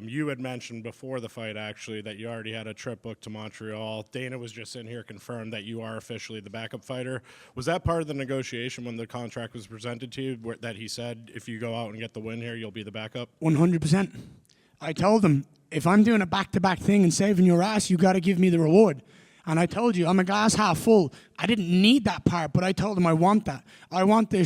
You had mentioned before the fight, actually, that you already had a trip booked to Montreal. Dana was just in here confirmed that you are officially the backup fighter. Was that part of the negotiation when the contract was presented to you, that he said, if you go out and get the win here, you'll be the backup? 100%. I told him, if I'm doing a back-to-back thing and saving your ass, you got to give me the reward. And I told you, I'm a glass half full. I didn't need that part, but I told him I want that. I want the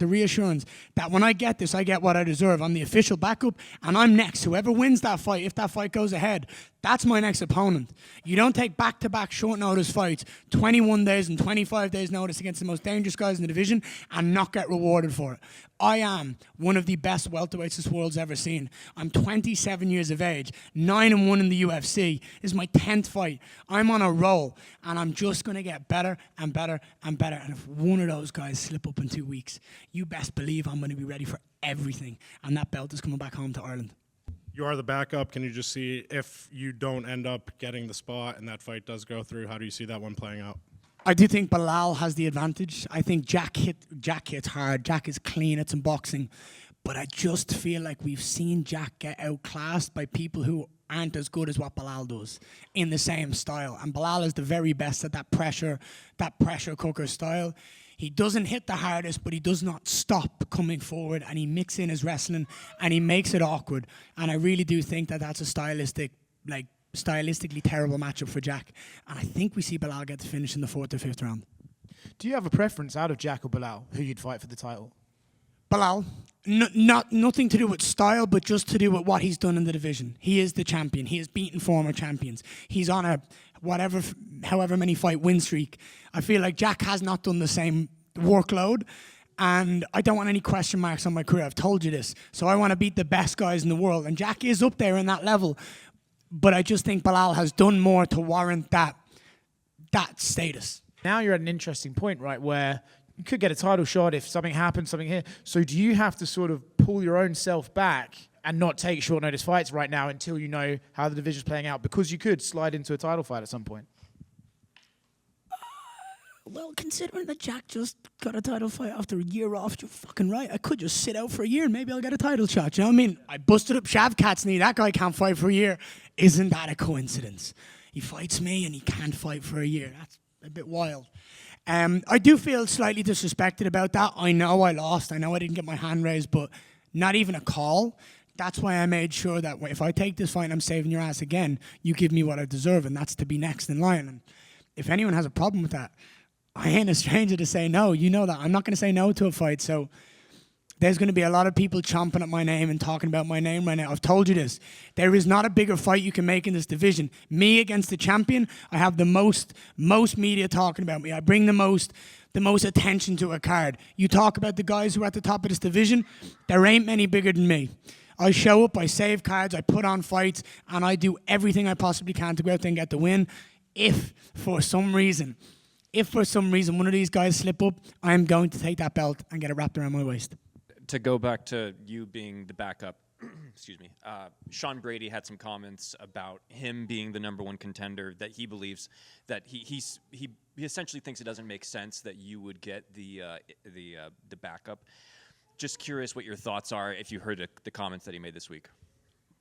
reassurance that when I get this, I get what I deserve. I'm the official backup, and I'm next. Whoever wins that fight, if that fight goes ahead, that's my next opponent. You don't take back-to-back short-notice fights, 21 days and 25 days notice against the most dangerous guys in the division, and not get rewarded for it. I am one of the best welterweights this world's ever seen. I'm 27 years of age, 9-1 in the UFC. This is my 10th fight. I'm on a roll, and I'm just going to get better and better and better. And if one of those guys slip up in 2 weeks, you best believe I'm going to be ready for everything. And that belt is coming back home to Ireland. You are the backup. Can you just see if you don't end up getting the spot and that fight does go through, how do you see that one playing out? I do think Belal has the advantage. I think Jack hits hard. Jack is clean at some boxing. But I just feel like we've seen Jack get outclassed by people who aren't as good as what Belal does in the same style. And Belal is the very best at that pressure cooker style. He doesn't hit the hardest, but he does not stop coming forward, and he mixes in his wrestling, and he makes it awkward. And I really do think that that's a stylistically terrible matchup for Jack. And I think we see Belal get the finish in the 4th or 5th round. Do you have a preference out of Jack or Belal, who you'd fight for the title? Belal. Nothing to do with style, but just to do with what he's done in the division. He is the champion. He has beaten former champions. He's on a however many fight win streak. I feel like Jack has not done the same workload, and I don't want any question marks on my career. I've told you this. So I want to beat the best guys in the world, and Jack is up there in that level. But I just think Belal has done more to warrant that status. Now you're at an interesting point, right, where you could get a title shot if something happens, something here. So do you have to sort of pull your own self back and not take short notice fights right now until you know how the division's playing out? Because you could slide into a title fight at some point. Well, considering that Jack just got a title fight after a year off, you're fucking right. I could just sit out for a year and maybe I'll get a title shot. You know what I mean? I busted up Shavkat's knee. That guy can't fight for a year. Isn't that a coincidence? He fights me and he can't fight for a year. That's a bit wild. I do feel slightly disrespected about that. I know I lost. I know I didn't get my hand raised, but not even a call. That's why I made sure that if I take this fight and I'm saving your ass again, you give me what I deserve, and that's to be next in line. And if anyone has a problem with that, I ain't a stranger to say no. You know that. I'm not going to say no to a fight. So there's going to be a lot of people chomping at my name and talking about my name right now. I've told you this. There is not a bigger fight you can make in this division. Me against the champion, I have the most media talking about me. I bring the most attention to a card. You talk about the guys who are at the top of this division, there ain't many bigger than me. I show up, I save cards, I put on fights, and I do everything I possibly can to go out there and get the win. If for some reason one of these guys slip up, I am going to take that belt and get it wrapped around my waist. To go back to you being the backup, excuse me, Sean Brady had some comments about him being the #1 contender, that he believes that he essentially thinks it doesn't make sense that you would get the backup. Just curious what your thoughts are if you heard the comments that he made this week.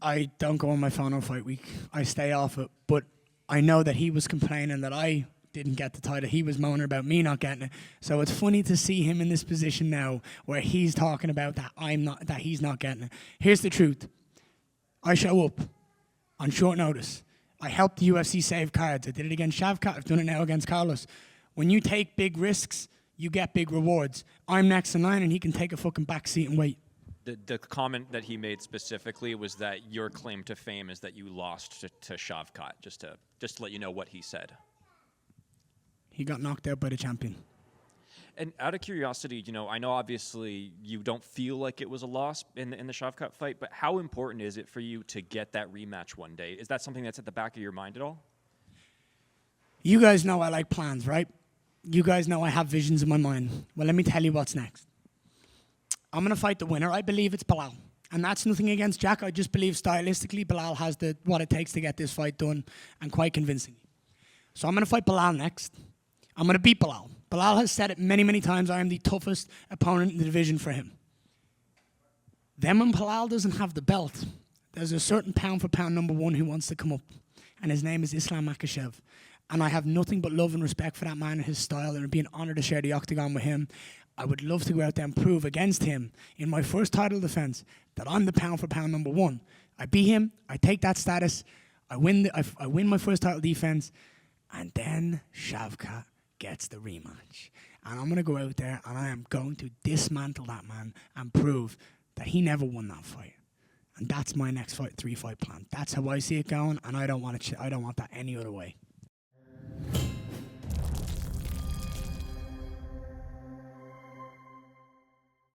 I don't go on my phone on fight week. I stay off it, but I know that he was complaining that I didn't get the title. He was moaning about me not getting it. So it's funny to see him in this position now where he's talking about that he's not getting it. Here's the truth. I show up on short notice. I helped the UFC save cards. I did it against Shavkat. I've done it now against Carlos. When you take big risks, you get big rewards. I'm next in line and he can take a fucking back seat and wait. The comment that he made specifically was that your claim to fame is that you lost to Shavkat, just to let you know what he said. He got knocked out by the champion. And out of curiosity, I know obviously you don't feel like it was a loss in the Shavkat fight, but how important is it for you to get that rematch one day? Is that something that's at the back of your mind at all? You guys know I like plans, right? You guys know I have visions in my mind. Well, let me tell you what's next. I'm going to fight the winner. I believe it's Belal. And that's nothing against Jack. I just believe stylistically Belal has what it takes to get this fight done, and quite convincingly. So I'm going to fight Belal next. I'm going to beat Belal. Belal has said it many, many times. I am the toughest opponent in the division for him. Then when Belal doesn't have the belt, there's a certain pound for pound number one who wants to come up, and his name is Islam Makhachev. And I have nothing but love and respect for that man and his style, and it'd be an honor to share the octagon with him. I would love to go out there and prove against him in my first title defense that I'm the pound for pound number one. I beat him, I take that status, I win my first title defense, and then Shavkat gets the rematch. And I'm going to go out there and I am going to dismantle that man and prove that he never won that fight. And that's my next fight, 3-fight plan. That's how I see it going, and I don't want that any other way.